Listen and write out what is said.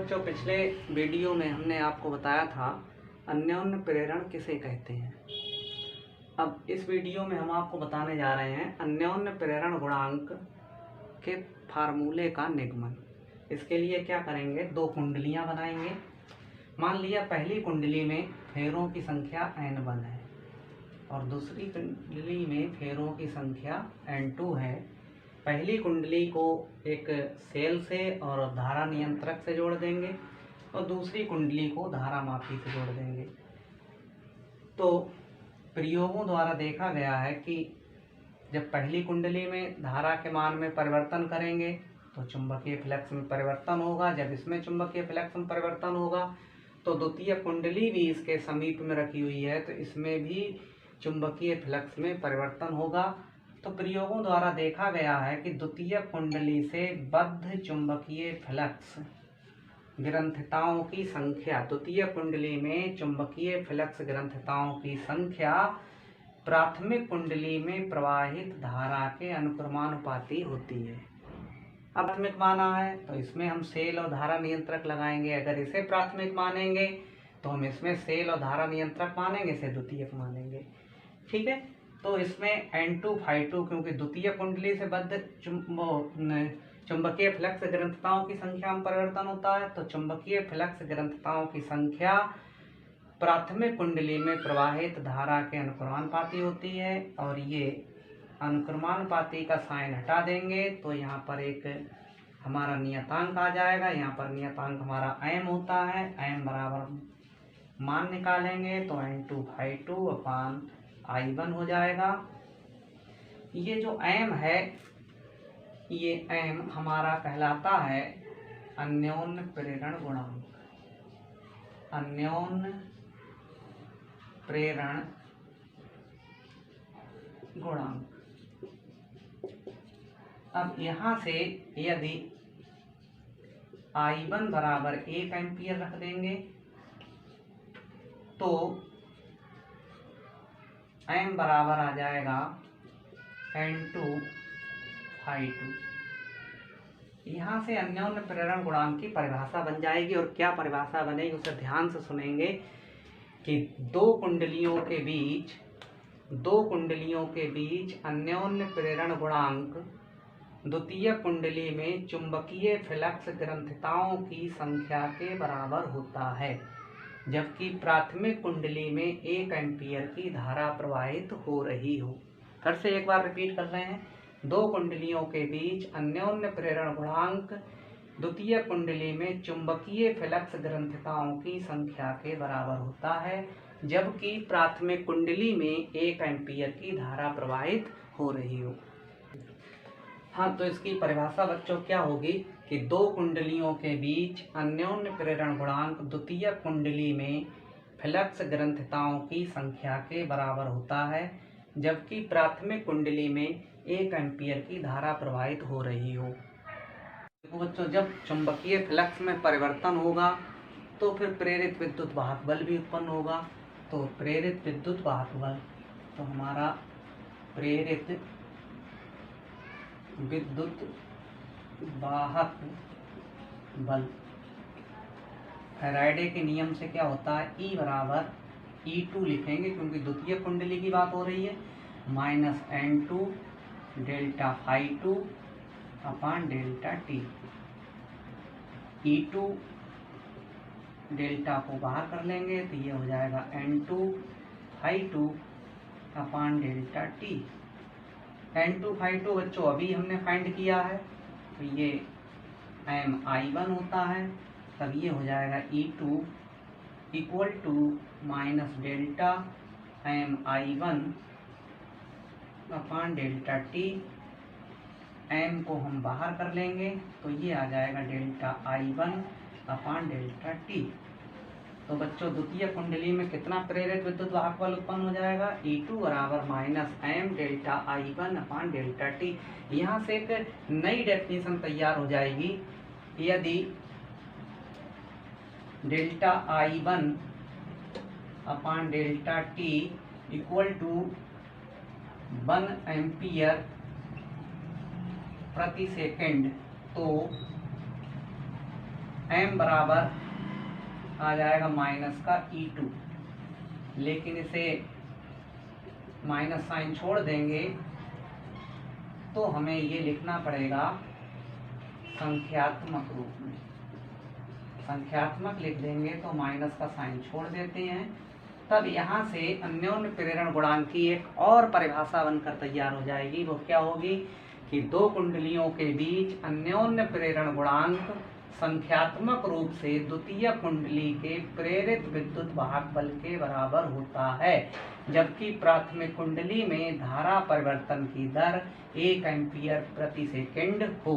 बच्चों, पिछले वीडियो में हमने आपको बताया था अन्योन्य प्रेरण किसे कहते हैं। अब इस वीडियो में हम आपको बताने जा रहे हैं अन्योन्य प्रेरण गुणांक के फार्मूले का निगमन। इसके लिए क्या करेंगे, दो कुंडलियां बनाएंगे। मान लिया पहली कुंडली में फेरों की संख्या N1 है और दूसरी कुंडली में फेरों की संख्या N2 है। पहली कुंडली को एक सेल से और धारा नियंत्रक से जोड़ देंगे और दूसरी कुंडली को धारा मापी से जोड़ देंगे। तो प्रयोगों द्वारा देखा गया है कि जब पहली कुंडली में धारा के मान में परिवर्तन करेंगे तो चुंबकीय फ्लक्स में परिवर्तन होगा। जब इसमें चुंबकीय फ्लक्स में परिवर्तन होगा तो द्वितीय कुंडली भी इसके समीप में रखी हुई है तो इसमें भी चुंबकीय फ्लक्स में परिवर्तन होगा। तो प्रयोगों द्वारा देखा गया है कि द्वितीय कुंडली से बद्ध चुंबकीय फ्लक्स ग्रंथिताओं की संख्या, द्वितीय कुंडली में चुंबकीय फ्लक्स ग्रंथिताओं की संख्या प्राथमिक कुंडली में प्रवाहित धारा के अनुक्रमानुपाती होती है। अब प्राथमिक माना है तो इसमें हम सेल और धारा नियंत्रक लगाएंगे। अगर इसे प्राथमिक मानेंगे तो हम इसमें सेल और धारा नियंत्रक मानेंगे, इसे द्वितीयक मानेंगे। ठीक है, तो इसमें N2 Φ2 क्योंकि द्वितीय कुंडली से बद्ध चुंबकीय फ्लक्स ग्रंथिताओं की संख्या में परिवर्तन होता है तो चुंबकीय फ्लक्स ग्रंथिताओं की संख्या प्राथमिक कुंडली में प्रवाहित धारा के अनुक्रमानुपाती होती है। और ये अनुक्रमानुपाती का साइन हटा देंगे तो यहाँ पर एक हमारा नियतांक आ जाएगा। यहाँ पर नियतांक हमारा m होता है। m बराबर मान निकालेंगे तो N2 Φ2 अपान I1 हो जाएगा। ये जो m है, ये m हमारा कहलाता है अन्योन्य प्रेरण गुणांक। अन्योन्य प्रेरण गुणांक। अब यहाँ से यदि I1 बराबर 1 एम्पियर रख देंगे तो m बराबर आ जाएगा N2 Φ2। यहाँ से अन्योन्य प्रेरण गुणांक की परिभाषा बन जाएगी। और क्या परिभाषा बनेगी उसे ध्यान से सुनेंगे कि दो कुंडलियों के बीच अन्योन्य प्रेरण गुणांक द्वितीय कुंडली में चुंबकीय फ्लक्स ग्रंथिताओं की संख्या के बराबर होता है, जबकि प्राथमिक कुंडली में 1 एम्पियर की धारा प्रवाहित हो रही हो। फिर से एक बार रिपीट कर रहे हैं, दो कुंडलियों के बीच अन्योन्य प्रेरण गुणांक द्वितीय कुंडली में चुंबकीय फ्लक्स ग्रंथिताओं की संख्या के बराबर होता है, जबकि प्राथमिक कुंडली में 1 एम्पियर की धारा प्रवाहित हो रही हो। हाँ, तो इसकी परिभाषा बच्चों क्या होगी कि दो कुंडलियों के बीच अन्योन्य प्रेरण गुणांक द्वितीय कुंडली में फ्लक्स ग्रंथिताओं की संख्या के बराबर होता है, जबकि प्राथमिक कुंडली में 1 एम्पियर की धारा प्रवाहित हो रही हो। देखो बच्चों, जब चुंबकीय फ्लक्स में परिवर्तन होगा तो फिर प्रेरित विद्युत वाहक बल भी उत्पन्न होगा। तो प्रेरित विद्युत वाहक बल, तो हमारा प्रेरित विद्युत वाहक बल फैराडे के नियम से क्या होता है, E बराबर E2 लिखेंगे क्योंकि द्वितीय कुंडली की बात हो रही है, minus N2 delta Φ2 upon delta T। E2 delta को बाहर कर लेंगे तो ये हो जाएगा N2 Φ2 upon delta T। N2 Φ2 बच्चों अभी हमने फाइंड किया है तो ये m I1 होता है, तब ये हो जाएगा E2 equal to minus delta m I1 upon delta T। m को हम बाहर कर लेंगे तो ये आ जाएगा delta I1 upon delta T। तो बच्चों द्वितीय कुंडली में कितना प्रेरित विद्युत वाहक बल उत्पन्न हो जाएगा, E2 बराबर minus m delta I1 upon delta T। यहाँ से एक नई डेफिनेशन तैयार हो जाएगी। यदि delta I1 upon delta T equal to 1 ampere प्रति सेकंड तो M बराबर आ जाएगा माइनस का E2, लेकिन इसे माइनस साइन छोड़ देंगे तो हमें ये लिखना पड़ेगा संख्यात्मक रूप में। संख्यात्मक लिख देंगे तो माइनस का साइन छोड़ देते हैं। तब यहाँ से अन्योन्य प्रेरण गुणांक की एक और परिभाषा बनकर तैयार हो जाएगी। वो क्या होगी कि दो कुंडलियों के बीच अन्योन्य प्रेरण गुणांक संख्यात्मक रूप से द्वितीय कुंडली के प्रेरित विद्युत वाहक बल के बराबर होता है, जबकि प्राथमिक कुंडली में धारा परिवर्तन की दर 1 एम्पीयर प्रति सेकंड हो।